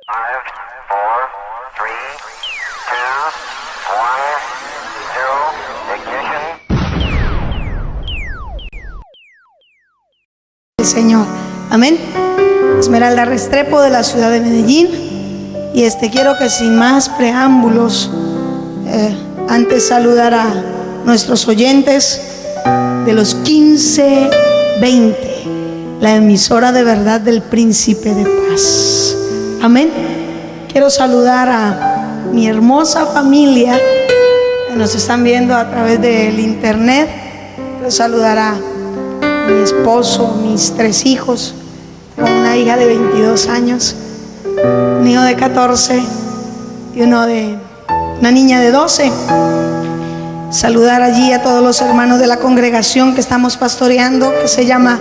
5, 4, 3, 2, 1, 0, ignition. El Señor, amén. Esmeralda Restrepo, de la ciudad de Medellín. Y quiero que sin más preámbulos, antes saludar a nuestros oyentes de los 1520, la emisora de verdad del Príncipe de Paz. Amén. Quiero saludar a mi hermosa familia que nos están viendo a través del internet. Quiero saludar a mi esposo, mis 3 hijos, con una hija de 22 años, un hijo de 14 y una niña de 12. Saludar allí a todos los hermanos de la congregación que estamos pastoreando, que se llama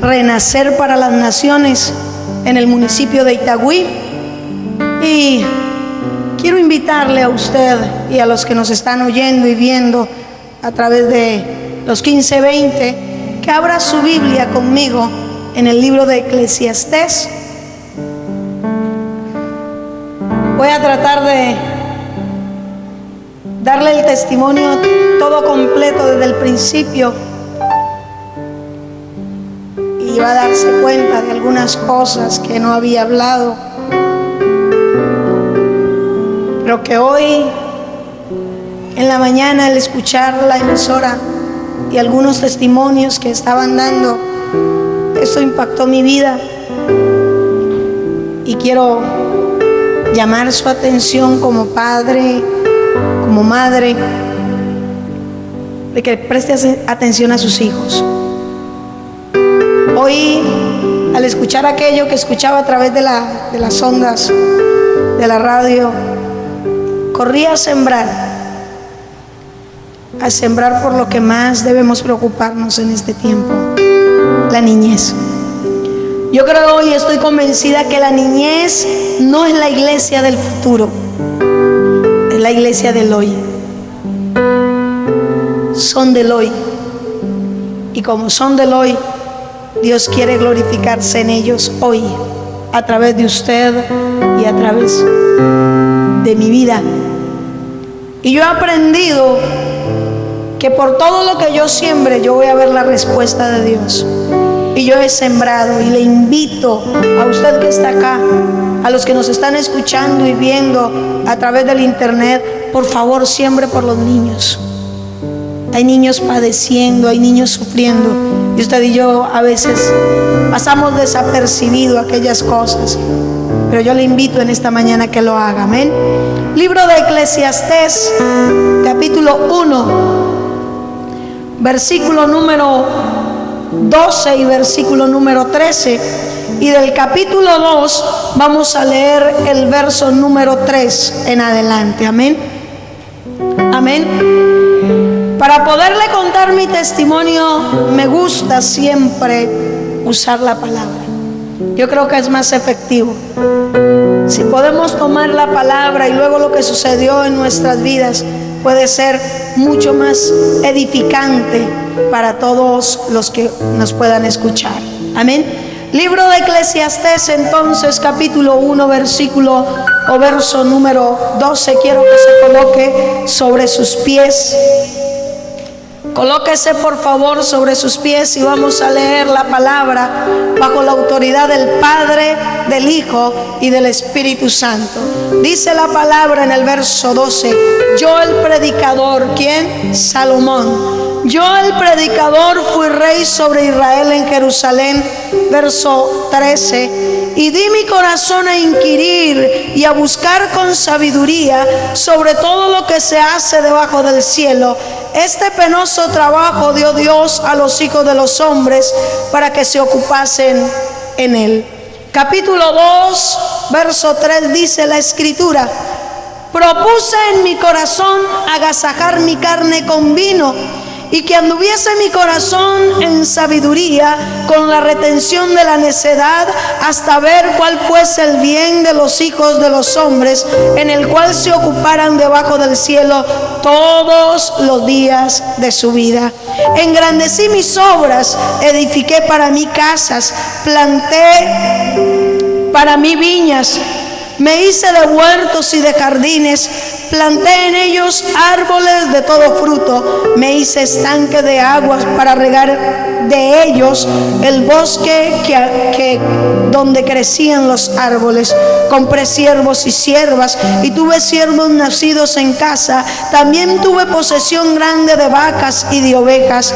Renacer para las Naciones, en el municipio de Itagüí. Y quiero invitarle a usted y a los que nos están oyendo y viendo a través de los 1520, que abra su Biblia conmigo en el libro de Eclesiastés. Voy a tratar de darle el testimonio todo completo desde el principio, y va a darse cuenta de algunas cosas que no había hablado, pero que hoy en la mañana, al escuchar la emisora y algunos testimonios que estaban dando, esto impactó mi vida, y quiero llamar su atención como padre, como madre, de que preste atención a sus hijos. Hoy, al escuchar aquello que escuchaba a través de las ondas de la radio, corrí a sembrar por lo que más debemos preocuparnos en este tiempo: la niñez. Yo creo y estoy convencida que la niñez no es la iglesia del futuro, es la iglesia del hoy. Son del hoy, y como son del hoy, Dios quiere glorificarse en ellos hoy, a través de usted y a través de mi vida. Y yo he aprendido que por todo lo que yo siembre, yo voy a ver la respuesta de Dios. Y yo he sembrado, y le invito a usted que está acá, a los que nos están escuchando y viendo a través del internet, por favor, siembre por los niños. Hay niños padeciendo, hay niños sufriendo, y usted y yo a veces pasamos desapercibido aquellas cosas, pero yo le invito en esta mañana que lo haga. Amén. Libro de Eclesiastés, capítulo 1, versículo número 12 y versículo número 13, y del capítulo 2 vamos a leer el verso número 3 en adelante. Amén. Amén. Para poderle contar mi testimonio, me gusta siempre usar la palabra. Yo creo que es más efectivo. Si podemos tomar la palabra y luego lo que sucedió en nuestras vidas, puede ser mucho más edificante para todos los que nos puedan escuchar. Amén. Libro de Eclesiastés, entonces, capítulo 1, verso número 12. Quiero que se coloque sobre sus pies. Colóquese por favor sobre sus pies, y vamos a leer la palabra bajo la autoridad del Padre, del Hijo y del Espíritu Santo. Dice la palabra en el verso 12: yo el predicador, ¿quién? Salomón. Yo el predicador fui rey sobre Israel en Jerusalén. Verso 13: y di mi corazón a inquirir y a buscar con sabiduría sobre todo lo que se hace debajo del cielo. Este penoso trabajo dio Dios a los hijos de los hombres para que se ocupasen en él. Capítulo 2, verso 3 dice la escritura: propuse en mi corazón agasajar mi carne con vino, y que anduviese mi corazón en sabiduría, con la retención de la necedad, hasta ver cuál fuese el bien de los hijos de los hombres, en el cual se ocuparan debajo del cielo todos los días de su vida. Engrandecí mis obras, edifiqué para mí casas, planté para mí viñas, Me hice de huertos y de jardines, planté en ellos árboles de todo fruto, me hice estanque de aguas para regar de ellos el bosque donde crecían los árboles. Compré siervos y siervas y tuve siervos nacidos en casa. También tuve posesión grande de vacas y de ovejas,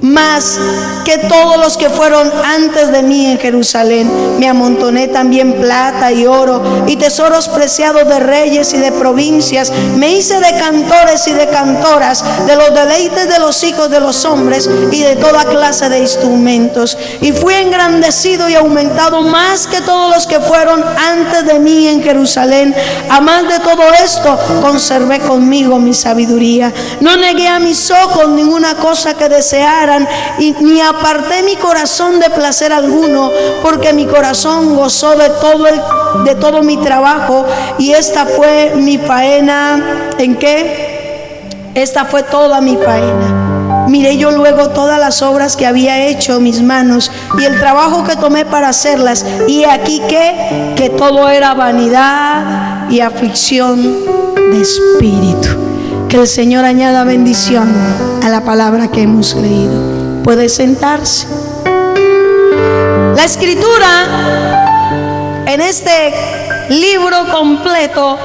más que todos los que fueron antes de mí en Jerusalén. Me amontoné también plata y oro y tesoros preciados de reyes y de provincias. Me hice de cantores y de cantoras, de los deleites de los hijos de los hombres y de toda clase de instrumentos. Y fui engrandecido y aumentado más que todos los que fueron antes de mí en Jerusalén. A más de todo esto, conservé conmigo mi sabiduría. No negué a mis ojos ninguna cosa que deseara, y ni aparté mi corazón de placer alguno, porque mi corazón gozó de todo mi trabajo, y esta fue mi faena. ¿En qué? Esta fue toda mi faena. Miré yo luego todas las obras que había hecho mis manos y el trabajo que tomé para hacerlas, y aquí que todo era vanidad y aflicción de espíritu. Que el Señor añada bendición a la palabra que hemos leído. Puede sentarse. La escritura en este libro completo,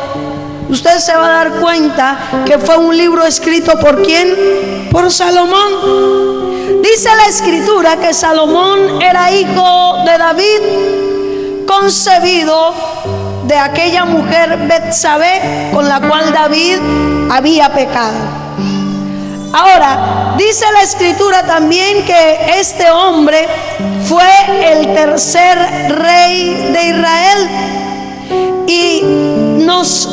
usted se va a dar cuenta que fue un libro escrito ¿por quién? Por Salomón. Dice la escritura que Salomón era hijo de David, concebido de aquella mujer Betsabé con la cual David había pecado. Ahora, dice la escritura también que este hombre fue el tercer rey de Israel, y nos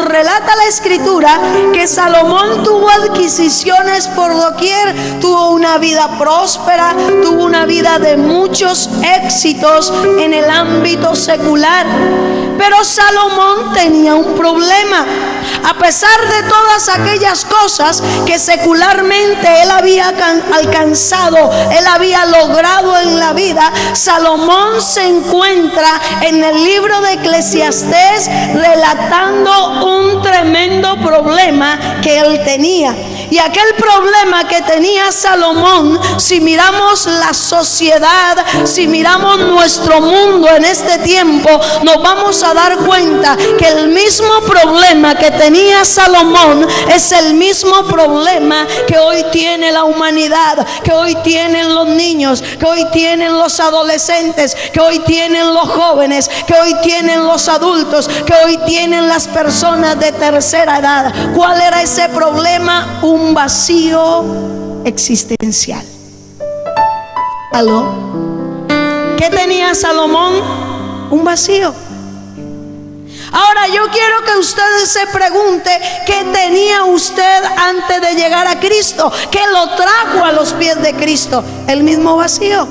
relata la escritura que Salomón tuvo adquisiciones por doquier, tuvo una vida próspera, tuvo una vida de muchos éxitos en el ámbito secular. Pero Salomón tenía un problema. A pesar de todas aquellas cosas que secularmente él había alcanzado, él había logrado en la vida, Salomón se encuentra en el libro de Eclesiastés relatando un tremendo problema que él tenía. Y aquel problema que tenía Salomón, si miramos la sociedad, si miramos nuestro mundo en este tiempo, nos vamos a dar cuenta que el mismo problema que tenía Salomón es el mismo problema que hoy tiene la humanidad, que hoy tienen los niños, que hoy tienen los adolescentes, que hoy tienen los jóvenes, que hoy tienen los adultos, que hoy tienen las personas de tercera edad. ¿Cuál era ese problema? Un vacío existencial. ¿Aló? ¿Qué tenía Salomón? Un vacío. Ahora yo quiero que usted se pregunte, ¿qué tenía usted antes de llegar a Cristo? ¿Qué lo trajo a los pies de Cristo? El mismo vacío.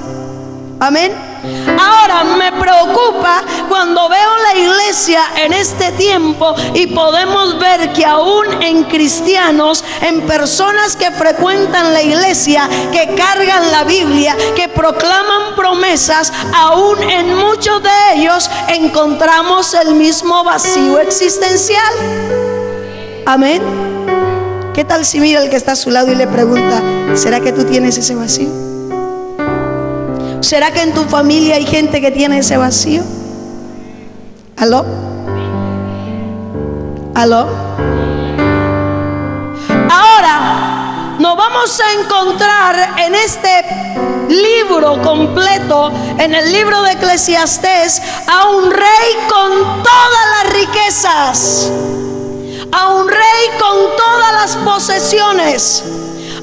Amén. Ahora me preocupa cuando veo la iglesia en este tiempo y podemos ver que aún en cristianos, en personas que frecuentan la iglesia, que cargan la Biblia, que proclaman promesas, aún en muchos de ellos encontramos el mismo vacío existencial. Amén. ¿Qué tal si mira al que está a su lado y le pregunta, ¿será que tú tienes ese vacío? ¿Será que en tu familia hay gente que tiene ese vacío? ¿Aló? ¿Aló? Ahora nos vamos a encontrar en este libro completo, en el libro de Eclesiastés, a un rey con todas las riquezas, a un rey con todas las posesiones,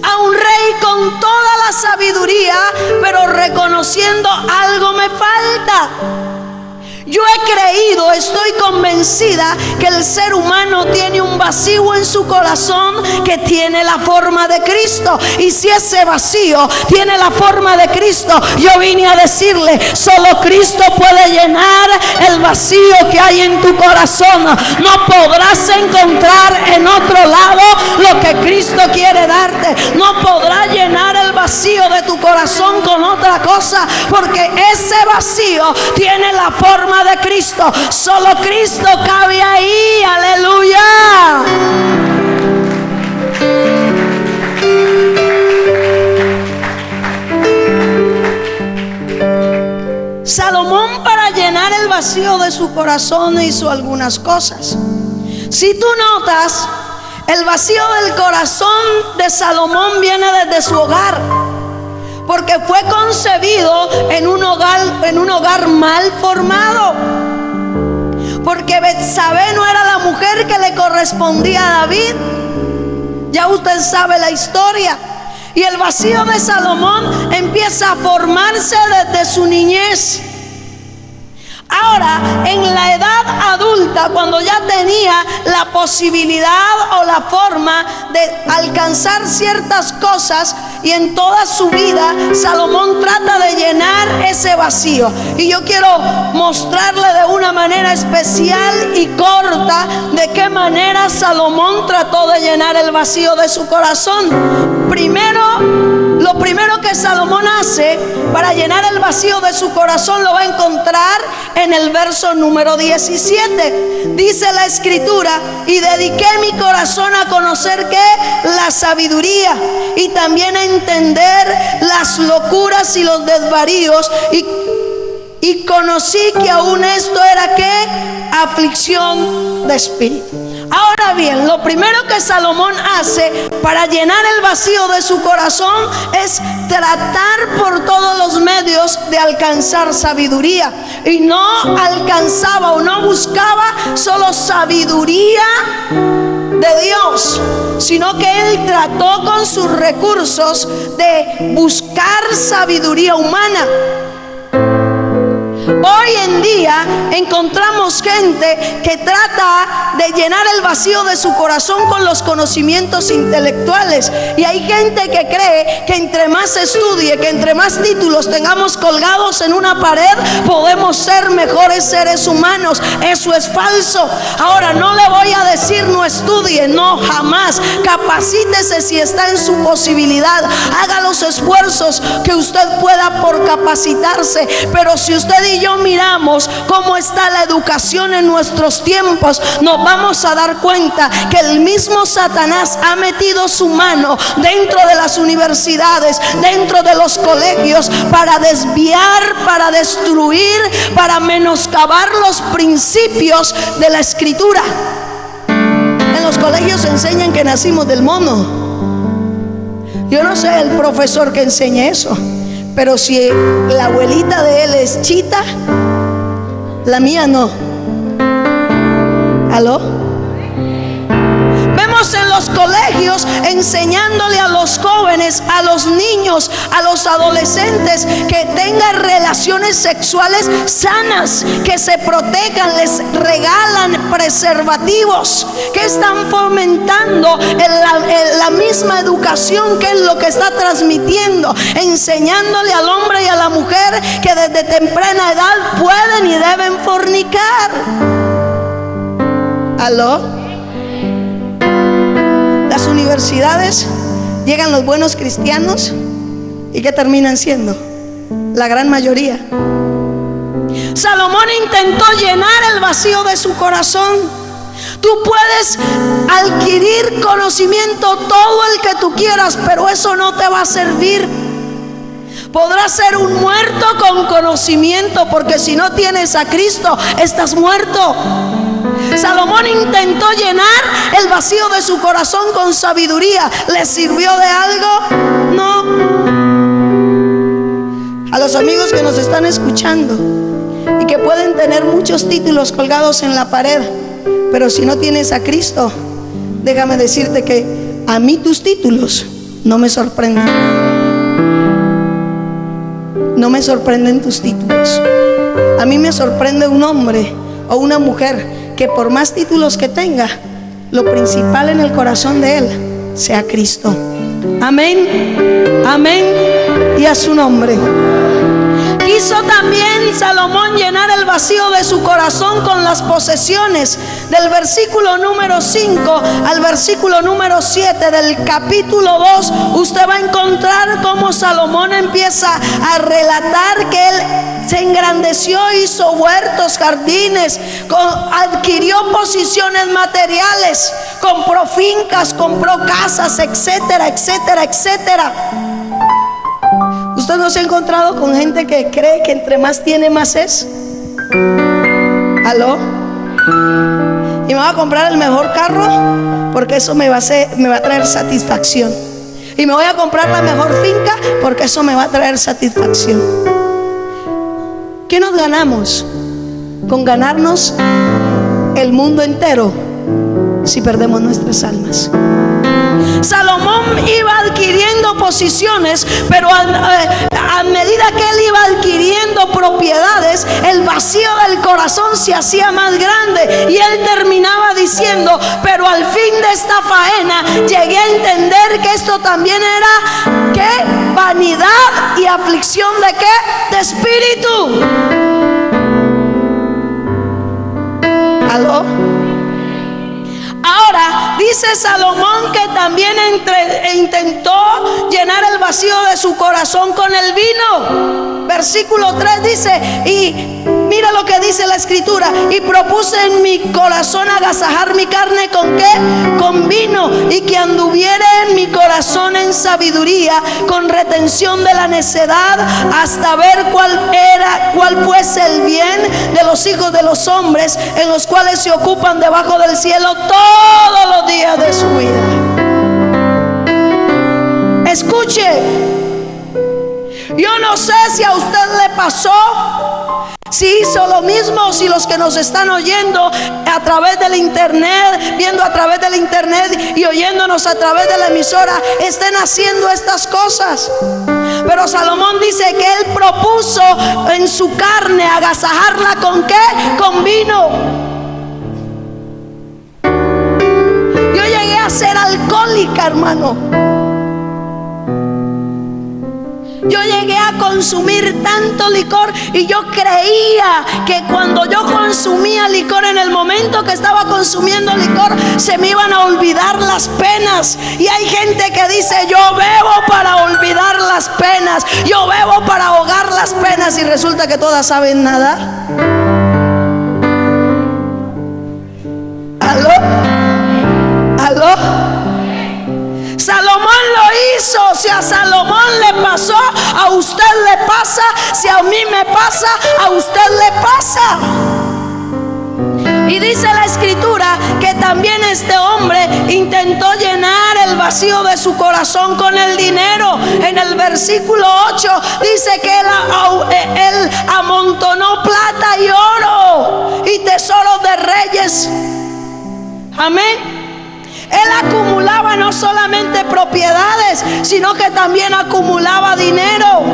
a un rey con toda la sabiduría, pero reconociendo algo me falta. Yo he creído, estoy convencida que el ser humano tiene un vacío en su corazón que tiene la forma de Cristo. Y si ese vacío tiene la forma de Cristo, yo vine a decirle, solo Cristo puede llenar el vacío que hay en tu corazón. No podrás encontrar en otro lado lo que Cristo quiere darte. No podrás llenar el vacío de tu corazón con otra cosa, porque ese vacío tiene la forma alma de Cristo. Solo Cristo cabe ahí. Aleluya. Salomón, para llenar el vacío de su corazón, hizo algunas cosas. Si tú notas, el vacío del corazón de Salomón viene desde su hogar, porque fue concebido en un hogar mal formado. Porque Betsabé no era la mujer que le correspondía a David. Ya usted sabe la historia. Y el vacío de Salomón empieza a formarse desde su niñez. Ahora, en la edad adulta, cuando ya tenía la posibilidad o la forma de alcanzar ciertas cosas, y en toda su vida Salomón trata de llenar ese vacío. Y yo quiero mostrarle de una manera especial y corta de qué manera Salomón trató de llenar el vacío de su corazón. Lo primero que Salomón hace para llenar el vacío de su corazón lo va a encontrar en el verso número 17. Dice la escritura: y dediqué mi corazón a conocer ¿qué? La sabiduría, y también a entender las locuras y los desvaríos, y conocí que aún esto era ¿qué? Aflicción de espíritu. Ahora bien, lo primero que Salomón hace para llenar el vacío de su corazón es tratar por todos los medios de alcanzar sabiduría. Y no alcanzaba o no buscaba solo sabiduría de Dios, sino que él trató con sus recursos de buscar sabiduría humana. Hoy en día encontramos gente que trata de llenar el vacío de su corazón con los conocimientos intelectuales. Y hay gente que cree que entre más estudie, que entre más títulos tengamos colgados en una pared, podemos ser mejores seres humanos. Eso es falso. Ahora, no le voy a decir no estudie, no, jamás. Capacítese si está en su posibilidad. Haga los esfuerzos que usted pueda por capacitarse. Pero si usted y yo miramos cómo está la educación en nuestros tiempos, nos vamos a dar cuenta que el mismo Satanás ha metido su mano dentro de las universidades, dentro de los colegios, para desviar, para destruir, para menoscabar los principios de la escritura. En los colegios enseñan que nacimos del mono. Yo no sé el profesor que enseña eso, pero si la abuelita de él es chita, la mía no. ¿Aló? Vemos en los colegios enseñándole a los jóvenes, a los niños, a los adolescentes que tengan relaciones sexuales sanas, que se protejan, les regalan preservativos. Que están fomentando la misma educación, que es lo que está transmitiendo, enseñándole al hombre y a la mujer que desde temprana edad pueden y deben fornicar. ¿Aló? Las universidades, llegan los buenos cristianos, ¿y qué terminan siendo? La gran mayoría. Salomón intentó llenar el vacío de su corazón. Tú puedes adquirir conocimiento todo el que tú quieras, pero eso no te va a servir. Podrás ser un muerto con conocimiento, porque si no tienes a Cristo, estás muerto. Salomón intentó llenar el vacío de su corazón con sabiduría. ¿Le sirvió de algo? No. A los amigos que nos están escuchando y que pueden tener muchos títulos colgados en la pared, pero si no tienes a Cristo, déjame decirte que a mí tus títulos no me sorprenden. No me sorprenden tus títulos. A mí me sorprende un hombre o una mujer que por más títulos que tenga, lo principal en el corazón de él sea Cristo. Amén, amén y a su nombre. Quiso también Salomón llenar el vacío de su corazón con las posesiones. Del versículo número 5 al versículo número 7 del capítulo 2, usted va a encontrar cómo Salomón empieza a relatar que él se engrandeció, hizo huertos, jardines, adquirió posiciones materiales, compró fincas, compró casas, etcétera, etcétera, etcétera. ¿Usted no se ha encontrado con gente que cree que entre más tiene, más es? ¿Aló? Y me va a comprar el mejor carro porque eso me va a traer satisfacción. Y me voy a comprar la mejor finca porque eso me va a traer satisfacción. ¿Qué nos ganamos con ganarnos el mundo entero si perdemos nuestras almas? Salomón iba adquiriendo posiciones, pero a medida que él iba adquiriendo propiedades, el vacío del corazón se hacía más grande y él terminaba diciendo: pero al fin de esta faena llegué a entender que esto también era ¿qué? Vanidad y aflicción de ¿qué? De espíritu. ¿Aló? Ahora dice Salomón que también intentó llenar el vacío de su corazón con el vino. Versículo 3 dice, y mira lo que dice la escritura: y propuse en mi corazón agasajar mi carne ¿con qué? Con vino, y que anduviere en mi corazón en sabiduría, con retención de la necedad, hasta ver cuál fuese el bien de los hijos de los hombres, en los cuales se ocupan debajo del cielo todos los días de su vida. Escuche, yo no sé si a usted le pasó, si hizo lo mismo, si los que nos están oyendo a través del internet, viendo a través del internet y oyéndonos a través de la emisora, estén haciendo estas cosas. Pero Salomón dice que él propuso en su carne agasajarla ¿con qué? Con vino. Yo llegué a ser alcohólica, hermano. Yo llegué a consumir tanto licor y yo creía que cuando yo consumía licor, en el momento que estaba consumiendo licor, se me iban a olvidar las penas. Y hay gente que dice: yo bebo para olvidar las penas, yo bebo para ahogar las penas, y resulta que todas saben nadar. ¿Aló? ¿Aló? Salomón lo hizo. Si a Salomón le pasó, a usted le pasa. Si a mí me pasa, a usted le pasa. Y dice la escritura que también este hombre intentó llenar el vacío de su corazón con el dinero. En el versículo 8 dice que él amontonó plata y oro y tesoros de reyes. Amén. Él acumulaba no solamente propiedades, sino que también acumulaba dinero.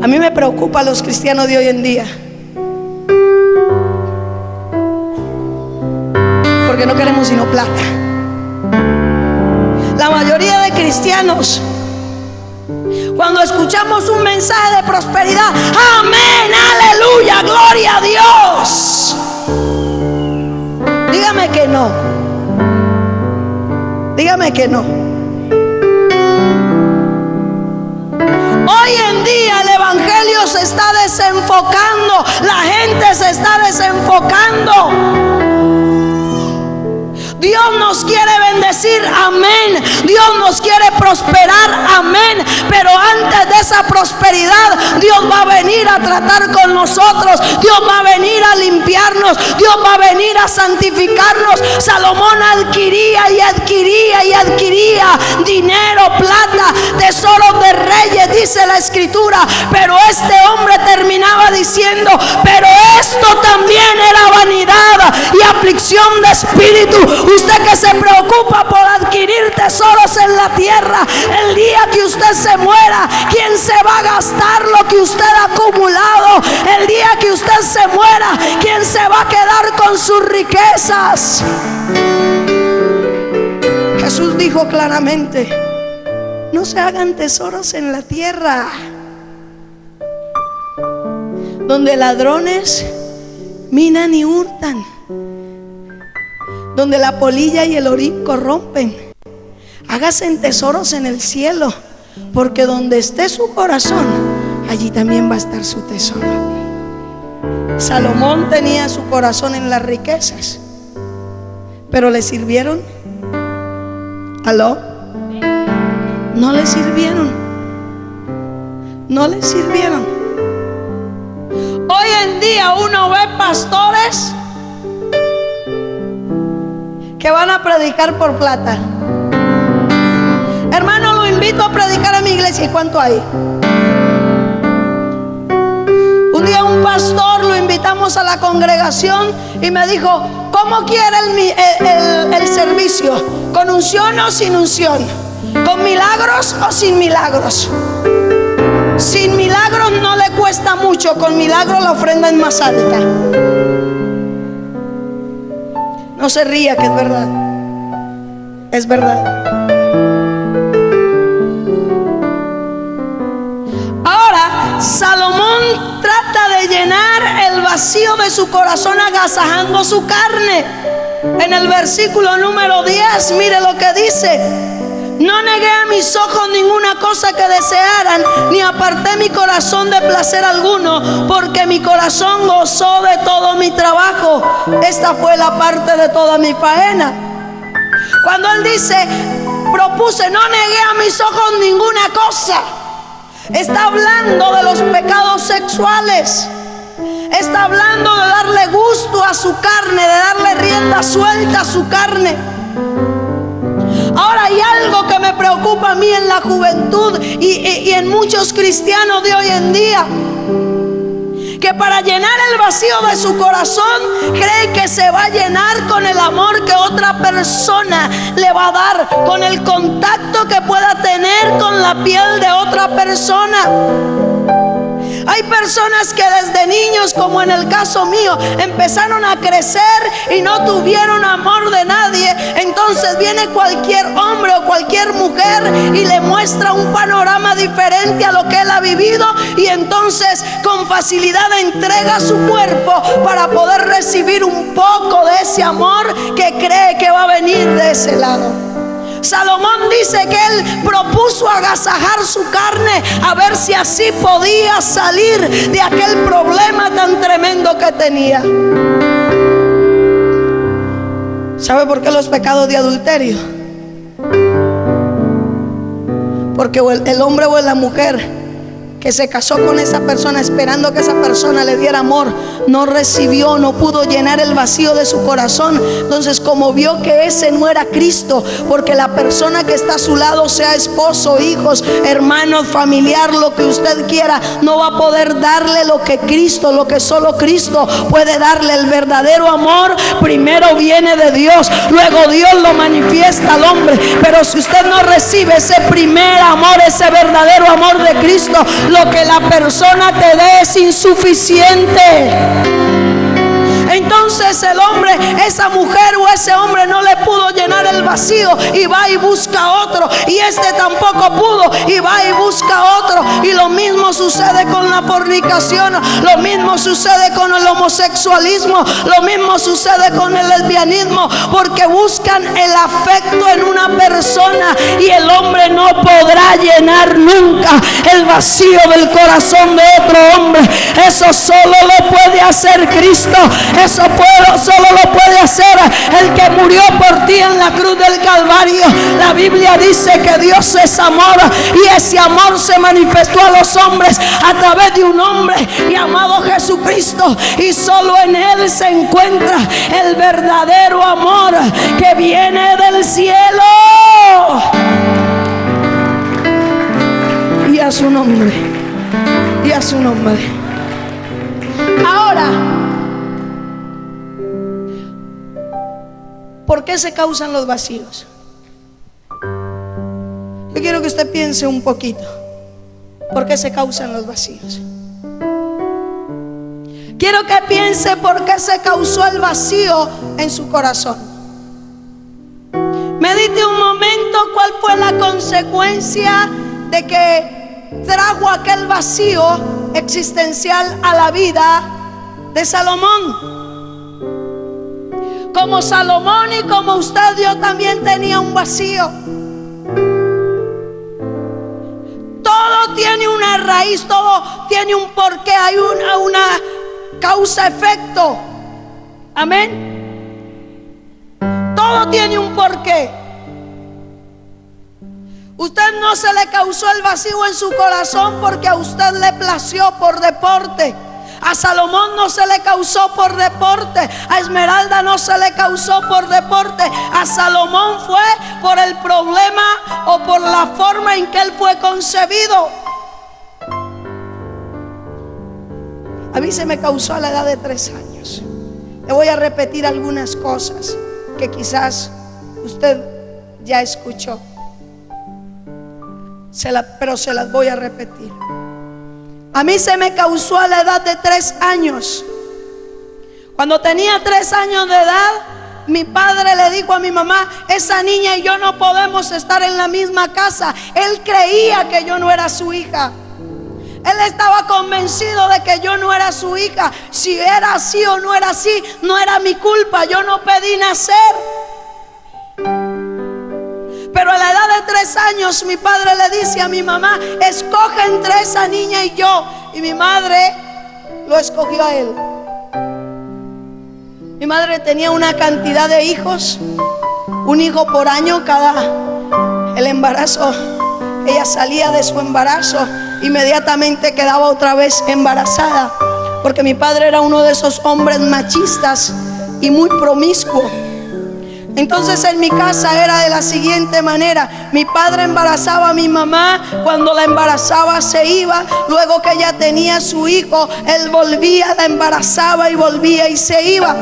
A mí me preocupa a los cristianos de hoy en día, porque no queremos sino plata. La mayoría de cristianos, cuando escuchamos un mensaje de prosperidad, amén, aleluya, gloria a Dios. Dígame que no. Dígame que no. Hoy en día el evangelio se está desenfocando. La gente se está desenfocando. Dios nos quiere bendecir, amén. Dios nos quiere prosperar, amén. Pero antes de esa prosperidad, Dios va a venir a tratar con nosotros. Dios va a venir a limpiarnos. Dios va a venir a santificarnos. Salomón adquiría y adquiría y adquiría dinero, plata, tesoros de reyes, dice la escritura. Pero este hombre terminaba diciendo: pero esto también era vanidad y aflicción de espíritu. Usted que se preocupa por adquirir tesoros en la tierra, el día que usted se muera, ¿quién se va a gastar lo que usted ha acumulado? El día que usted se muera, ¿quién se va a quedar con sus riquezas? Jesús dijo claramente: no se hagan tesoros en la tierra, donde ladrones minan y hurtan, donde la polilla y el orín corrompen. Hágase tesoros en el cielo, porque donde esté su corazón, allí también va a estar su tesoro. Salomón tenía su corazón en las riquezas, pero ¿le sirvieron? ¿Aló? No le sirvieron. No le sirvieron. Hoy en día uno ve pastores que van a predicar por plata. Hermano, lo invito a predicar a mi iglesia. ¿Y cuánto hay? Un día un pastor lo invitamos a la congregación y me dijo: ¿cómo quiere el servicio? ¿Con unción o sin unción? ¿Con milagros o sin milagros? Sin milagros no le cuesta mucho, con milagros la ofrenda es más alta. No se ría, que es verdad. Es verdad. Ahora, Salomón trata de llenar el vacío de su corazón agasajando su carne. En el versículo número 10, mire lo que dice: no negué a mis ojos ninguna cosa que desearan, ni aparté mi corazón de placer alguno, porque mi corazón gozó de todo mi trabajo. Esta fue la parte de toda mi faena. Cuando él dice, propuse, no negué a mis ojos ninguna cosa, está hablando de los pecados sexuales. Está hablando de darle gusto a su carne, de darle rienda suelta a su carne. Ahora hay algo que me preocupa a mí en la juventud y en muchos cristianos de hoy en día, que para llenar el vacío de su corazón creen que se va a llenar con el amor que otra persona le va a dar, con el contacto que pueda tener con la piel de otra persona. Hay personas que desde niños, como en el caso mío, empezaron a crecer y no tuvieron amor de nadie. Entonces viene cualquier hombre o cualquier mujer y le muestra un panorama diferente a lo que él ha vivido, y entonces con facilidad entrega su cuerpo para poder recibir un poco de ese amor que cree que va a venir de ese lado. Salomón dice que él propuso agasajar su carne a ver si así podía salir de aquel problema tan tremendo que tenía. ¿Sabe por qué los pecados de adulterio? Porque el hombre o la mujer que se casó con esa persona esperando que esa persona le diera amor, no recibió, no pudo llenar el vacío de su corazón. Entonces, como vio que ese no era Cristo, porque la persona que está a su lado, sea esposo, hijos, hermanos, familiar, lo que usted quiera, no va a poder darle lo que Cristo, lo que solo Cristo puede darle. El verdadero amor primero viene de Dios, luego Dios lo manifiesta al hombre. Pero si usted no recibe ese primer amor, ese verdadero amor de Cristo, lo que la persona te dé es insuficiente. Entonces el hombre, esa mujer o ese hombre no le pudo llenar el vacío y va y busca otro, y este tampoco pudo y va y busca otro. Y lo mismo sucede con la fornicación, lo mismo sucede con el homosexualismo, lo mismo sucede con el lesbianismo, porque buscan el afecto en una persona, y el hombre no podrá llenar nunca el vacío del corazón de otro hombre. Eso solo lo puede hacer Cristo. Eso solo lo puede hacer el que murió por ti en la cruz del Calvario. La Biblia dice que Dios es amor, y ese amor se manifestó a los hombres a través de un hombre llamado Jesucristo, y solo en Él se encuentra el verdadero amor que viene del cielo. Y a su nombre, y a su nombre. Ahora, ¿por qué se causan los vacíos? Yo quiero que usted piense un poquito. ¿Por qué se causan los vacíos? Quiero que piense por qué se causó el vacío en su corazón. Medite un momento cuál fue la consecuencia de que trajo aquel vacío existencial a la vida de Salomón. Como Salomón y como usted, yo también tenía un vacío. Todo tiene tiene una raíz, todo tiene un porqué, hay una causa-efecto. Amén. Todo tiene un porqué. Usted no se le causó el vacío en su corazón porque a usted le plació por deporte. A Salomón no se le causó por deporte. A Esmeralda no se le causó por deporte. A Salomón fue por el problema o por la forma en que él fue concebido. A mí se me causó a la edad de 3 años. Le voy a repetir algunas cosas que quizás usted ya escuchó, pero se las voy a repetir. A mí se me causó a la edad de 3 años. Cuando tenía 3 años de edad, mi padre le dijo a mi mamá: esa niña y yo no podemos estar en la misma casa. Él creía que yo no era su hija. Él estaba convencido de que yo no era su hija. Si era así o no era así, no era mi culpa. Yo no pedí nacer. Pero a la edad de 3 años mi padre le dice a mi mamá: escoge entre esa niña y yo. Y mi madre lo escogió a él. Mi madre tenía una cantidad de hijos, un hijo por año cada el embarazo. Ella salía de su embarazo, inmediatamente quedaba otra vez embarazada, porque mi padre era uno de esos hombres machistas y muy promiscuo. Entonces en mi casa era de la siguiente manera: mi padre embarazaba a mi mamá, cuando la embarazaba se iba, luego que ella tenía su hijo, él volvía, la embarazaba y volvía y se iba.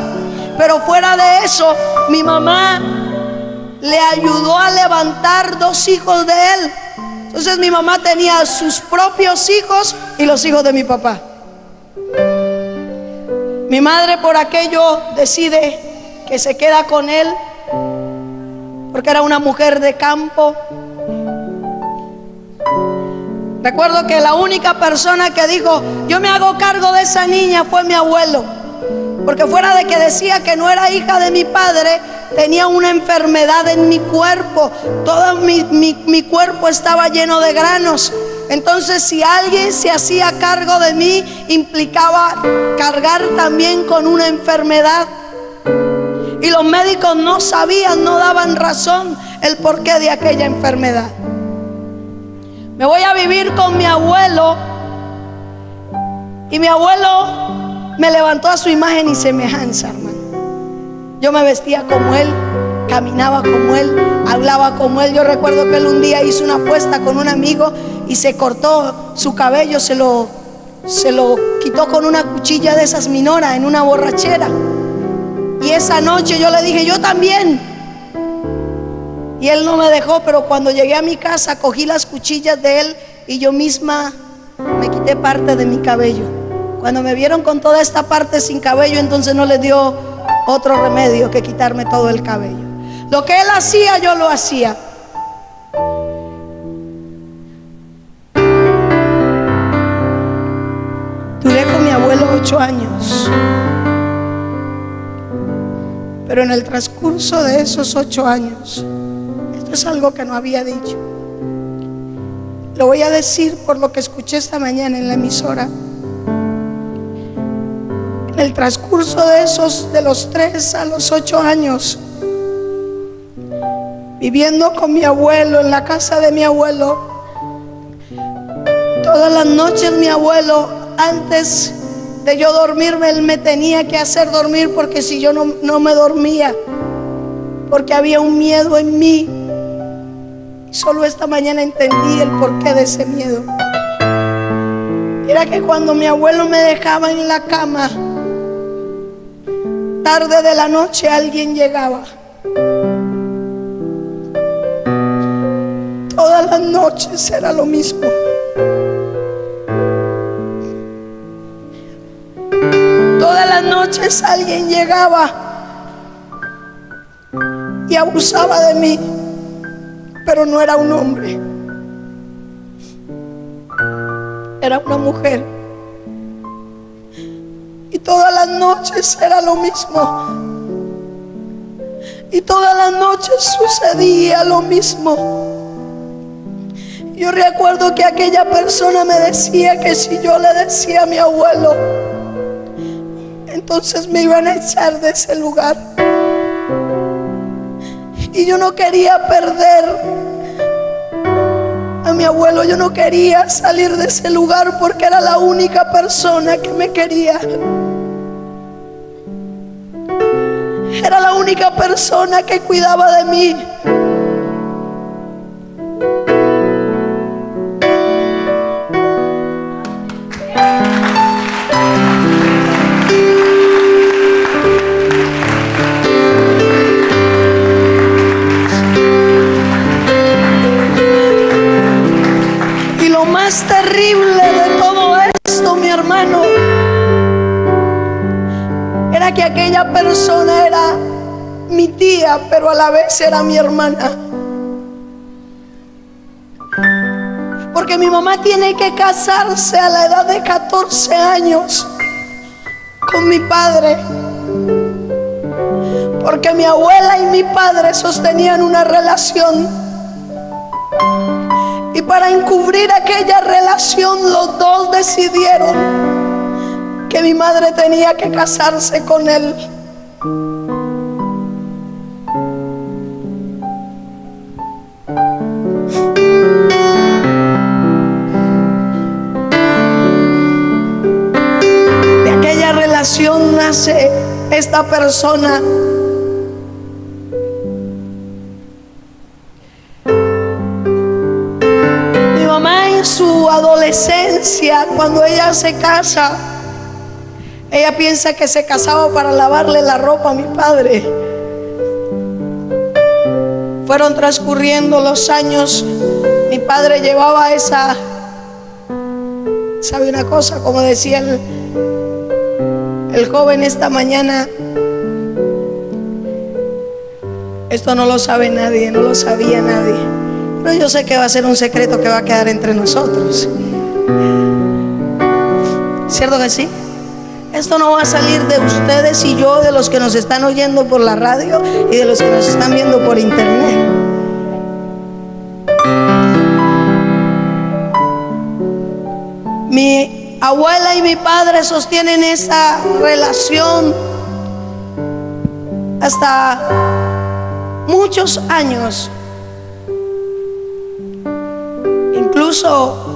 Pero fuera de eso, mi mamá le ayudó a levantar 2 hijos de él. Entonces mi mamá tenía sus propios hijos y los hijos de mi papá. Mi madre por aquello decide que se queda con él, porque era una mujer de campo. Recuerdo que la única persona que dijo: yo me hago cargo de esa niña, fue mi abuelo. Porque fuera de que decía que no era hija de mi padre, tenía una enfermedad en mi cuerpo. Todo mi cuerpo estaba lleno de granos. Entonces si alguien se hacía cargo de mí, implicaba cargar también con una enfermedad. Y los médicos no sabían, no daban razón el porqué de aquella enfermedad. Me voy a vivir con mi abuelo, y mi abuelo me levantó a su imagen y semejanza, hermano. Yo me vestía como él, caminaba como él, hablaba como él. Yo recuerdo que él un día hizo una apuesta con un amigo y se cortó su cabello, se lo quitó con una cuchilla de esas Minora en una borrachera. Y esa noche yo le dije: yo también. Y él no me dejó, pero cuando llegué a mi casa cogí las cuchillas de él y yo misma me quité parte de mi cabello. Cuando me vieron con toda esta parte sin cabello, entonces no les dio otro remedio que quitarme todo el cabello. Lo que él hacía, yo lo hacía. Duré con mi abuelo 8 años. Pero en el transcurso de esos 8 años, esto es algo que no había dicho, lo voy a decir por lo que escuché esta mañana en la emisora. En el transcurso de los 3 a los 8 años, viviendo con mi abuelo en la casa de mi abuelo, todas las noches mi abuelo, antes de yo dormirme, él me tenía que hacer dormir, porque si yo no me dormía, porque había un miedo en mí. Y solo esta mañana entendí el porqué de ese miedo. Era que cuando mi abuelo me dejaba en la cama, tarde de la noche alguien llegaba. Todas las noches era lo mismo. Todas las noches alguien llegaba y abusaba de mí, pero no era un hombre, era una mujer. Y todas las noches era lo mismo. Y todas las noches sucedía lo mismo. Yo recuerdo que aquella persona me decía que si yo le decía a mi abuelo, entonces me iban a echar de ese lugar. Y yo no quería perder a mi abuelo, yo no quería salir de ese lugar porque era la única persona que me quería. Era la única persona que cuidaba de mí. Y lo más terrible de todo esto, mi hermano, era que aquella persona era mi tía, pero a la vez era mi hermana. Porque mi mamá tiene que casarse a la edad de 14 años con mi padre. Porque mi abuela y mi padre sostenían una relación. Y para encubrir aquella relación, los dos decidieron que mi madre tenía que casarse con él. De aquella relación nace esta persona. Mi mamá en su adolescencia, cuando ella se casa, ella piensa que se casaba para lavarle la ropa a mi padre. Fueron transcurriendo los años. Mi padre llevaba esa, ¿sabe una cosa? Como decía el joven esta mañana, esto no lo sabe nadie, no lo sabía nadie, pero yo sé que va a ser un secreto que va a quedar entre nosotros. ¿Cierto que sí? Esto no va a salir de ustedes y yo, de los que nos están oyendo por la radio y de los que nos están viendo por internet. Mi abuela y mi padre sostienen esa relación hasta muchos años. Incluso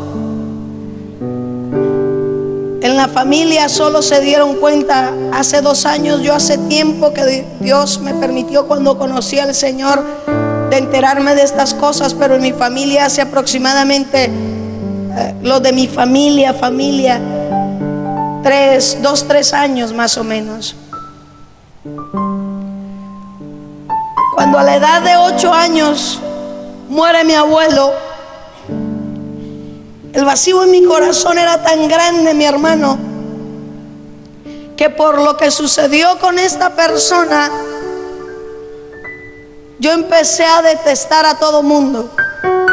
en la familia solo se dieron cuenta hace 2 años, yo hace tiempo que Dios me permitió, cuando conocí al Señor, de enterarme de estas cosas, pero en mi familia hace aproximadamente, los de mi familia, 3 años más o menos. Cuando a la edad de 8 años muere mi abuelo, el vacío en mi corazón era tan grande, mi hermano, que por lo que sucedió con esta persona, yo empecé a detestar a todo mundo.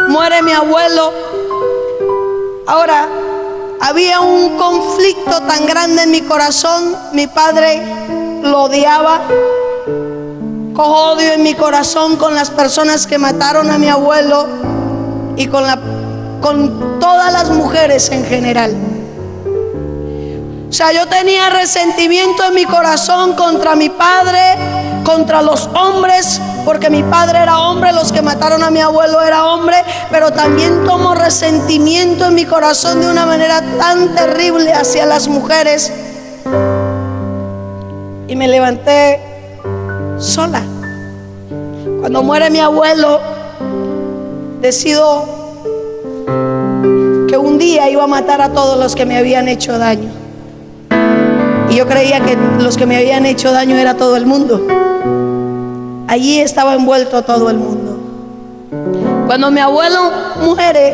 Muere mi abuelo. Ahora, había un conflicto tan grande en mi corazón. Mi padre lo odiaba. Cojo odio en mi corazón con las personas que mataron a mi abuelo y con todas las mujeres en general. O sea, yo tenía resentimiento en mi corazón contra mi padre, contra los hombres, porque mi padre era hombre, los que mataron a mi abuelo era hombre, pero también tomo resentimiento en mi corazón de una manera tan terrible hacia las mujeres. Y me levanté sola. Cuando muere mi abuelo, decido que un día iba a matar a todos los que me habían hecho daño. Y yo creía que los que me habían hecho daño era todo el mundo. Allí estaba envuelto todo el mundo. Cuando mi abuelo muere,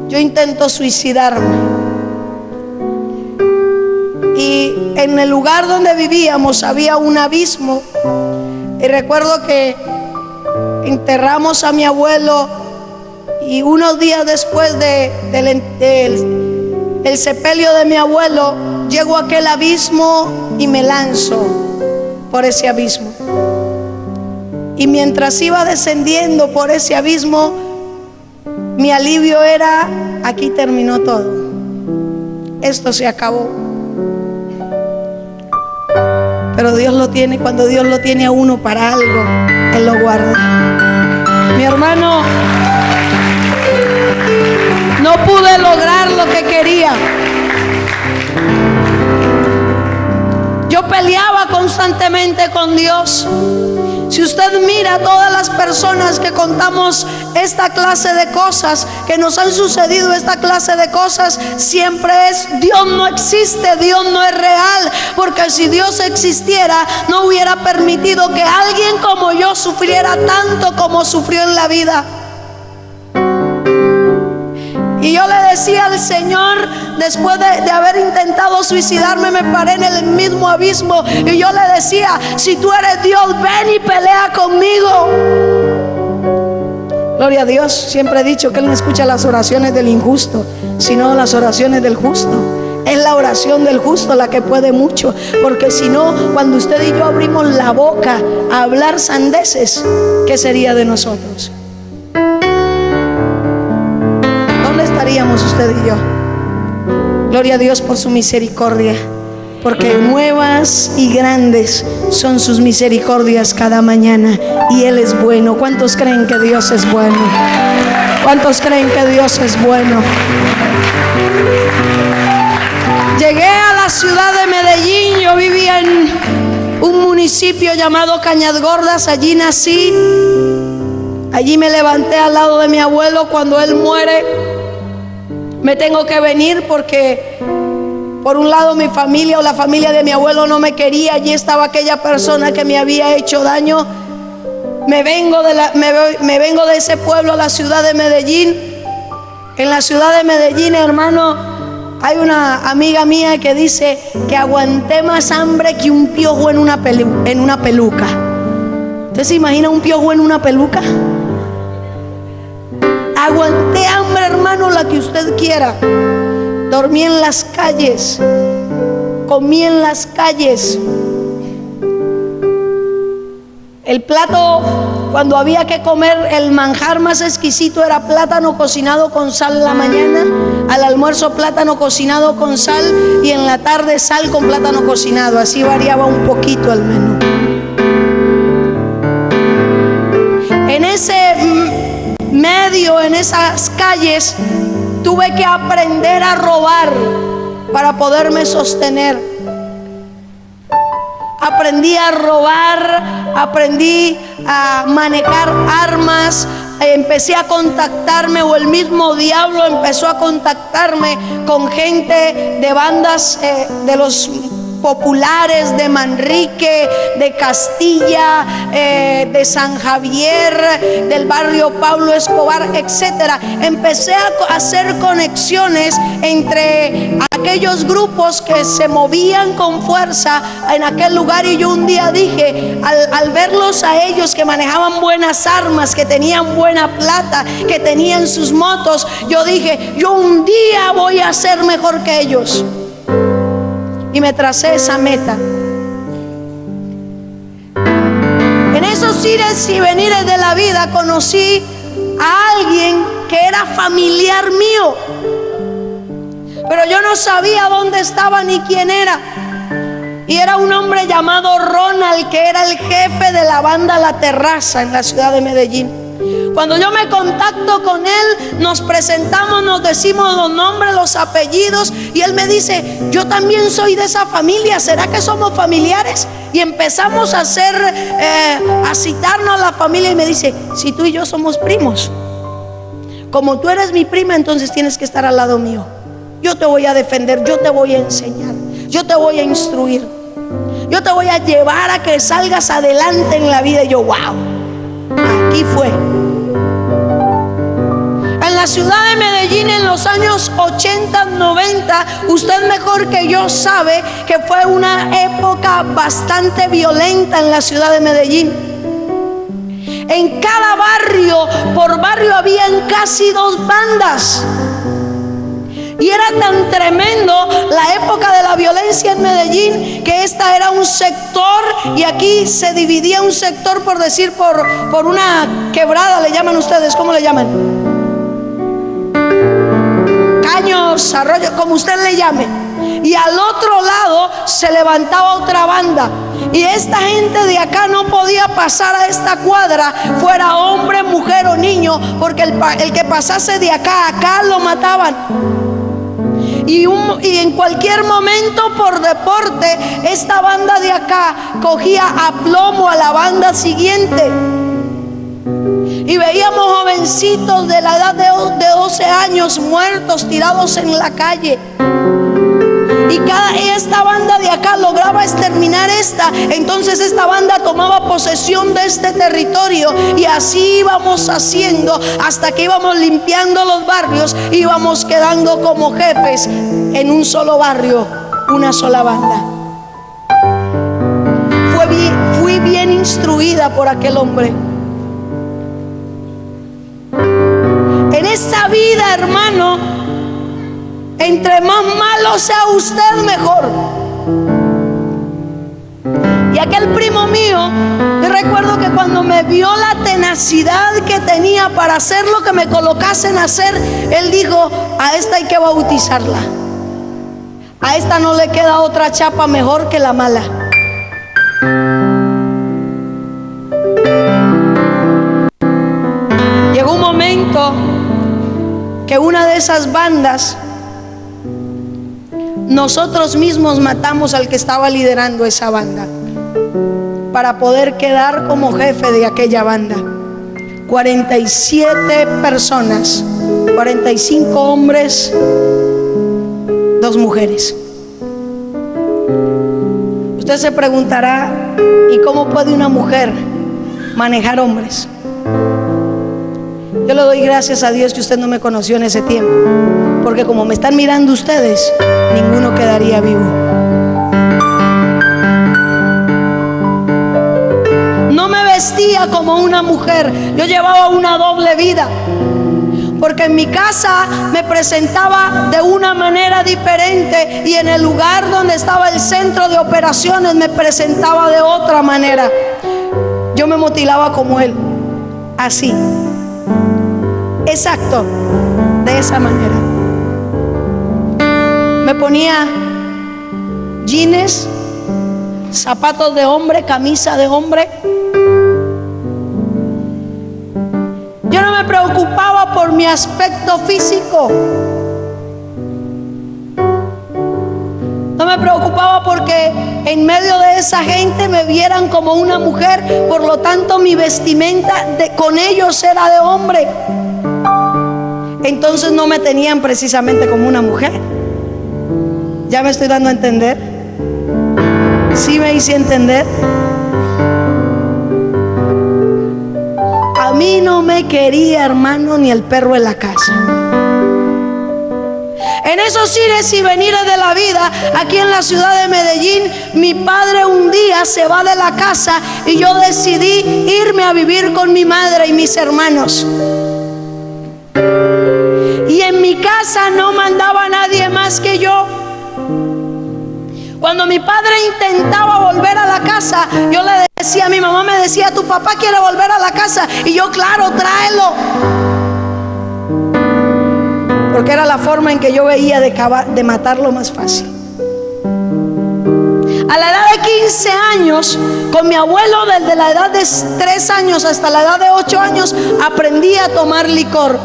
yo intento suicidarme. Y en el lugar donde vivíamos había un abismo. Y recuerdo que enterramos a mi abuelo, y unos días después del sepelio de mi abuelo, llego a aquel abismo y me lanzo por ese abismo. Y mientras iba descendiendo por ese abismo, Mi alivio era: aquí terminó todo, esto se acabó. Pero Dios lo tiene, cuando Dios lo tiene a uno para algo, Él lo guarda. Mi hermano, no pude lograr lo que quería. Yo peleaba constantemente con Dios. Si usted mira a todas las personas que contamos esta clase de cosas, que nos han sucedido esta clase de cosas, siempre es: Dios no existe, Dios no es real. Porque si Dios existiera, no hubiera permitido que alguien como yo sufriera tanto como sufrió en la vida. Y yo le decía al Señor, después de haber intentado suicidarme, me paré en el mismo abismo y yo le decía: si tú eres Dios, ven y pelea conmigo. Gloria a Dios. Siempre he dicho que Él no escucha las oraciones del injusto, sino las oraciones del justo. Es la oración del justo la que puede mucho. Porque si no, cuando usted y yo abrimos la boca a hablar sandeces, ¿qué sería de nosotros? Estaríamos usted y yo. Gloria a Dios por su misericordia, porque nuevas y grandes son sus misericordias cada mañana, y Él es bueno. ¿Cuántos creen que Dios es bueno? ¿Cuántos creen que Dios es bueno? Llegué a la ciudad de Medellín. Yo vivía en un municipio llamado Cañas Gordas. Allí nací. Allí me levanté al lado de mi abuelo. Cuando él muere, me tengo que venir porque por un lado mi familia o la familia de mi abuelo no me quería. Allí estaba aquella persona que me había hecho daño. Me vengo de ese pueblo a la ciudad de Medellín. En la ciudad de Medellín, hermano, hay una amiga mía que dice que aguanté más hambre que un piojo en una peluca. ¿Usted se imagina un piojo en una peluca? Aguanté hambre, hermano, la que usted quiera. Dormí en las calles, comí en las calles. El plato, cuando había que comer, el manjar más exquisito era plátano cocinado con sal en la mañana. Al almuerzo, plátano cocinado con sal, y en la tarde sal con plátano cocinado. Así variaba un poquito el menú. En ese medio, en esas calles, tuve que aprender a robar para poderme sostener. Aprendí a robar, aprendí a manejar armas, empecé a contactarme, o el mismo diablo empezó a contactarme con gente de bandas de los populares de Manrique, de Castilla, de San Javier, del barrio Pablo Escobar, etcétera. Empecé a hacer conexiones entre aquellos grupos que se movían con fuerza en aquel lugar, y yo un día dije, al verlos a ellos que manejaban buenas armas, que tenían buena plata, que tenían sus motos, yo dije, yo un día voy a ser mejor que ellos. Y me tracé esa meta. En esos ires y venires de la vida conocí a alguien que era familiar mío, pero yo no sabía dónde estaba ni quién era. Y era un hombre llamado Ronald, que era el jefe de la banda La Terraza en la ciudad de Medellín. Cuando yo me contacto con él, nos presentamos, nos decimos los nombres, los apellidos, y él me dice, yo también soy de esa familia, ¿será que somos familiares? Y empezamos a a citarnos a la familia, y me dice, si tú y yo somos primos, como tú eres mi prima, entonces tienes que estar al lado mío. Yo te voy a defender, yo te voy a enseñar, yo te voy a instruir, yo te voy a llevar a que salgas adelante en la vida. Y yo, wow, aquí fue. En la ciudad de Medellín, en los años 80, 90, usted mejor que yo sabe que fue una época bastante violenta en la ciudad de Medellín. En cada barrio, por barrio, habían casi 2 bandas. Y era tan tremendo la época de la violencia en Medellín, que esta era un sector, y aquí se dividía un sector, por decir, por una quebrada, le llaman ustedes, ¿cómo le llaman? caños, arroyos, como usted le llame. Y al otro lado se levantaba otra banda. Y esta gente de acá no podía pasar a esta cuadra, fuera hombre, mujer o niño, porque el que pasase de acá a acá lo mataban. Y en cualquier momento, por deporte, esta banda de acá cogía a plomo a la banda siguiente. Y veíamos jovencitos de la edad de 12 años muertos, tirados en la calle. Y esta banda de acá lograba exterminar esta. Entonces esta banda tomaba posesión de este territorio. Y así íbamos haciendo hasta que íbamos limpiando los barrios. Íbamos quedando como jefes en un solo barrio, una sola banda. Fui bien instruida por aquel hombre. En esta vida, hermano, entre más malo sea usted, mejor. Y aquel primo mío, yo recuerdo que cuando me vio la tenacidad que tenía para hacer lo que me colocasen a hacer, él dijo: a esta hay que bautizarla. A esta no le queda otra chapa mejor que la mala. Llegó un momento que una de esas bandas, nosotros mismos matamos al que estaba liderando esa banda para poder quedar como jefe de aquella banda. 47 personas, 45 hombres, 2 mujeres. Usted se preguntará: ¿y cómo puede una mujer manejar hombres? Yo le doy gracias a Dios que usted no me conoció en ese tiempo, porque como me están mirando ustedes, ninguno quedaría vivo. No me vestía como una mujer, yo llevaba una doble vida, porque en mi casa me presentaba de una manera diferente y en el lugar donde estaba el centro de operaciones me presentaba de otra manera. Yo me motilaba como él, así, exacto, de esa manera. Me ponía jeans, zapatos de hombre, camisa de hombre. Yo no me preocupaba por mi aspecto físico. No me preocupaba porque en medio de esa gente me vieran como una mujer. Por lo tanto, mi vestimenta con ellos era de hombre. Entonces no me tenían precisamente como una mujer. ¿Ya me estoy dando a entender? ¿Sí me hice entender? A mí no me quería, hermano, ni el perro en la casa. En esos ires y venires de la vida, aquí en la ciudad de Medellín, mi padre un día se va de la casa y yo decidí irme a vivir con mi madre y mis hermanos. Y en mi casa no mandaba nadie más que yo. Cuando mi padre intentaba volver a la casa, yo le decía, mi mamá me decía: tu papá quiere volver a la casa. Y yo, claro, tráelo. Porque era la forma en que yo veía de matarlo más fácil. A la edad de 15 años, con mi abuelo, desde la edad de 3 años hasta la edad de 8 años, aprendí a tomar licor,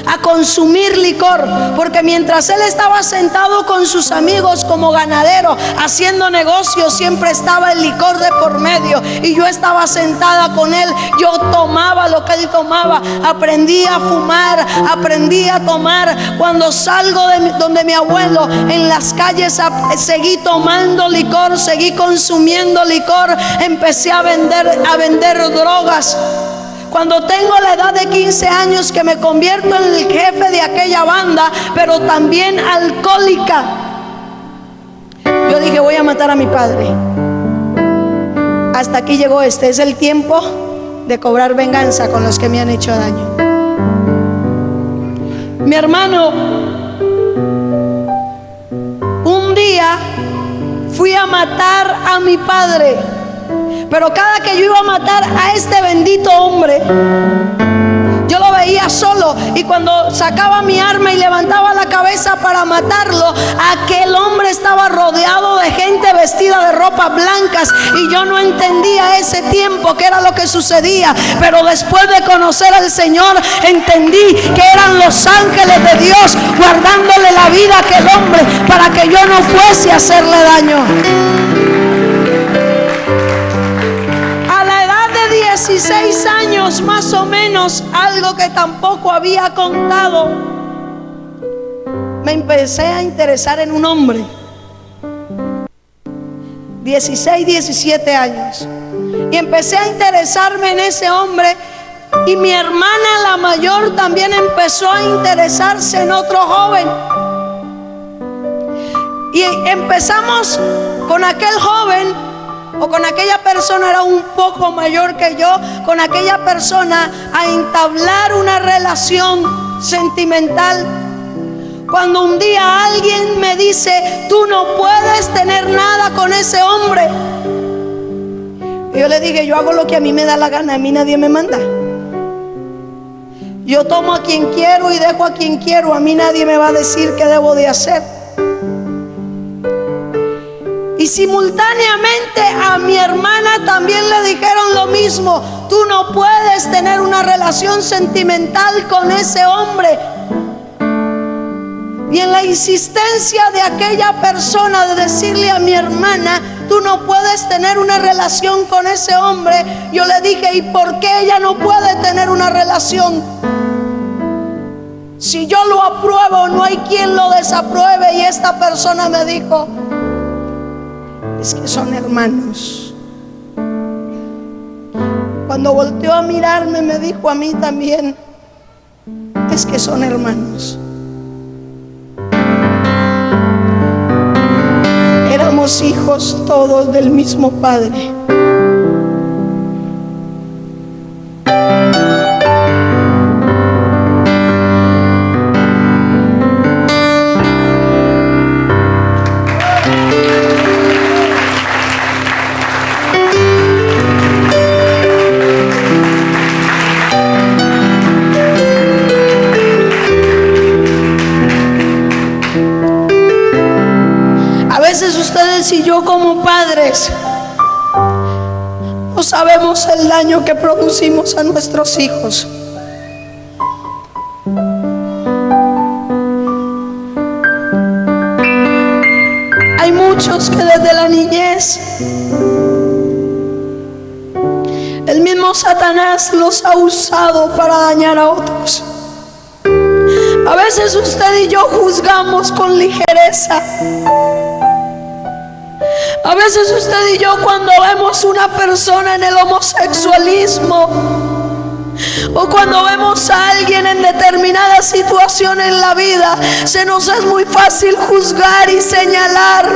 a consumir licor, porque mientras él estaba sentado con sus amigos como ganadero haciendo negocios, siempre estaba el licor de por medio y yo estaba sentada con él. Yo tomaba lo que él tomaba, aprendí a fumar, aprendí a tomar. Cuando salgo de donde mi abuelo, en las calles seguí tomando licor, seguí consumiendo licor, empecé a vender drogas. Cuando tengo la edad de 15 años, que me convierto en el jefe de aquella banda, pero también alcohólica, yo dije: voy a matar a mi padre. Hasta aquí llegó. Es el tiempo de cobrar venganza con los que me han hecho daño. Mi hermano, un día fui a matar a mi padre. Pero cada que yo iba a matar a este bendito hombre, Yo lo veía solo, y cuando sacaba mi arma y levantaba la cabeza para matarlo, aquel hombre estaba rodeado de gente vestida de ropas blancas, y yo no entendía ese tiempo qué era lo que sucedía. Pero después de conocer al Señor, entendí que eran los ángeles de Dios guardándole la vida a aquel hombre para que yo no fuese a hacerle daño. A la edad de 16 años más o menos, algo que tampoco había contado, me empecé a interesar en un hombre. 16, 17 años. Y empecé a interesarme en ese hombre. Y mi hermana, la mayor, también empezó a interesarse en otro joven. Y empezamos con aquel joven, o con aquella persona, era un poco mayor que yo, con aquella persona a entablar una relación sentimental. Cuando un día alguien me dice: tú no puedes tener nada con ese hombre. Y yo le dije: yo hago lo que a mí me da la gana, a mí nadie me manda. Yo tomo a quien quiero y dejo a quien quiero, a mí nadie me va a decir qué debo de hacer. Y simultáneamente a mi hermana también le dijeron lo mismo: tú no puedes tener una relación sentimental con ese hombre. Y en la insistencia de aquella persona de decirle a mi hermana: tú no puedes tener una relación con ese hombre, yo le dije: ¿y por qué ella no puede tener una relación? Si yo lo apruebo, no hay quien lo desapruebe. Y esta persona me dijo: es que son hermanos. Cuando volteó a mirarme, me dijo a mí también: es que son hermanos. Éramos hijos todos del mismo Padre. A veces ustedes y yo como padres no sabemos el daño que producimos a nuestros hijos. Hay muchos que desde la niñez el mismo Satanás los ha usado para dañar a otros. A veces usted y yo juzgamos con ligereza. A veces usted y yo, cuando vemos una persona en el homosexualismo, o cuando vemos a alguien en determinada situación en la vida, se nos es muy fácil juzgar y señalar.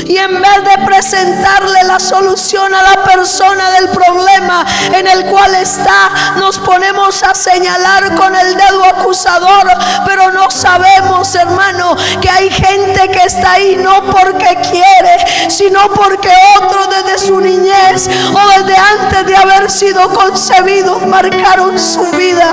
Y en vez de presentarle la solución a la persona del problema en el cual está, nos ponemos a señalar con el dedo acusador. Pero no sabemos, hermano, que hay gente que está ahí no porque quiere, sino porque otros desde su niñez o desde antes de haber sido concebidos marcaron su vida.